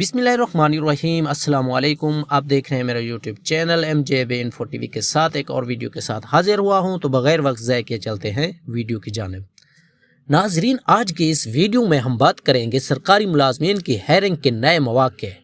बिस्मिल्लाहिर्रहमानिर्रहीम। अस्सलाम वालेकुम। आप देख रहे हैं मेरा YouTube channel MJB Info TV के साथ एक और वीडियो के साथ हाजिर हुआ हूं। तो बगैर वक्त ज़ाय किए चलते हैं वीडियो की जानिब। नाजरीन, आज की इस वीडियो में हम बात करेंगे सरकारी मुलाजमीन की हायरिंग के नए मौक़े,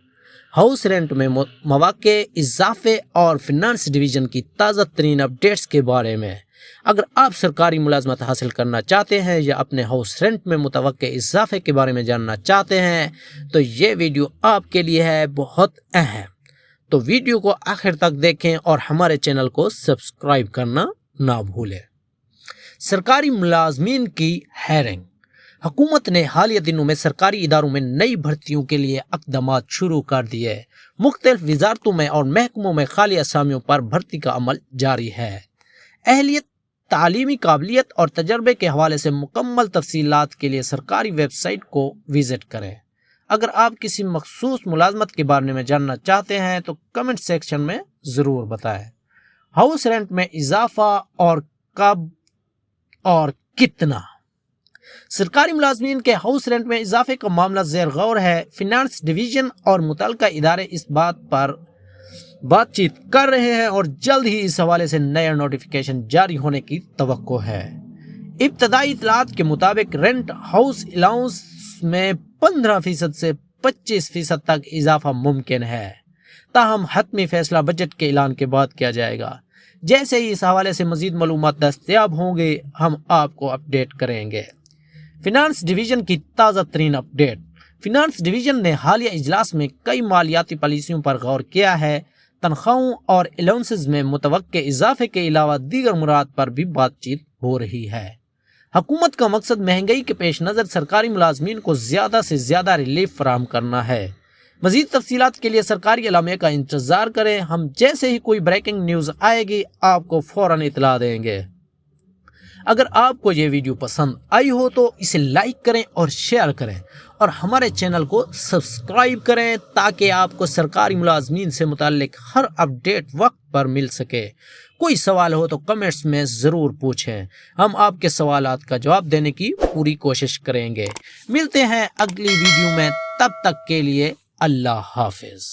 हाउस रेंट में मौक़े, इजाफे और फिनांस डिवीज़न की ताज़ा तरीन अपडेट्स के बारे में। अगर आप सरकारी मुलाजमत हासिल करना चाहते हैं या अपने हाउस रेंट में मुतवक्के इजाफे के बारे में जानना चाहते हैं तो ये वीडियो आपके लिए है बहुत अहम। तो वीडियो को आखिर तक देखें और हमारे चैनल को सब्सक्राइब करना ना भूलें। सरकारी मुलाजमीन की हायरिंग। हुकूमत ने हालिया दिनों में सरकारी इदारों में नई भर्तियों के लिए इक़दामात शुरू कर दिए। मुख्तलिफ वजारतों में और महकमों में खाली असामियों पर भर्ती का अमल जारी है। अहलियत, तालीमी काबिलियत और तजर्बे के हवाले से मुकम्मल तफसीलात के लिए सरकारी वेबसाइट को विज़िट करें। अगर आप किसी मखसूस मुलाजमत के बारे में जानना चाहते हैं तो कमेंट सेक्शन में ज़रूर बताएं। हाउस रेंट में इजाफा और कब और कितना। सरकारी मुलाजमीन के हाउस रेंट में इजाफे का मामला ज़ेर गौर है। फिनांस डिवीज़न और मुतल्लिका इदारे इस बात पर बातचीत कर रहे हैं और जल्द ही इस हवाले से नया नोटिफिकेशन जारी होने की तवक्को है। इब्तदाई इतलात के मुताबिक रेंट हाउस अलाउंस में 15% से 25% तक इजाफा मुमकिन है, ताहम हतमी फैसला बजट के ऐलान के बाद किया जाएगा। जैसे ही इस हवाले से मजीद मालूमात दस्तयाब होंगे हम आपको अपडेट करेंगे। फिनांस डिवीज़न की ताज़ा तरीन अपडेट। फिनांस डिवीज़न ने हालिया इजलास में कई मालियाती पॉलिसियों पर गौर किया है। तनख्वाहों और अलाउंसेस में मुतवक्के इजाफे के अलावा दीगर मुराद पर भी बातचीत हो रही है। हुकूमत का मकसद महंगाई के पेश नज़र सरकारी मुलाजमीन को ज़्यादा से ज़्यादा रिलीफ फराहम करना है। मज़ीद तफसीलात के लिए सरकारी एलामिया का इंतज़ार करें। हम जैसे ही कोई ब्रेकिंग न्यूज़ आएगी आपको फ़ौरन इतला देंगे। अगर आपको ये वीडियो पसंद आई हो तो इसे लाइक करें और शेयर करें और हमारे चैनल को सब्सक्राइब करें ताकि आपको सरकारी मुलाजमीन से मुताल्लिक हर अपडेट वक्त पर मिल सके। कोई सवाल हो तो कमेंट्स में ज़रूर पूछें, हम आपके सवालात का जवाब देने की पूरी कोशिश करेंगे। मिलते हैं अगली वीडियो में, तब तक के लिए अल्लाह हाफिज़।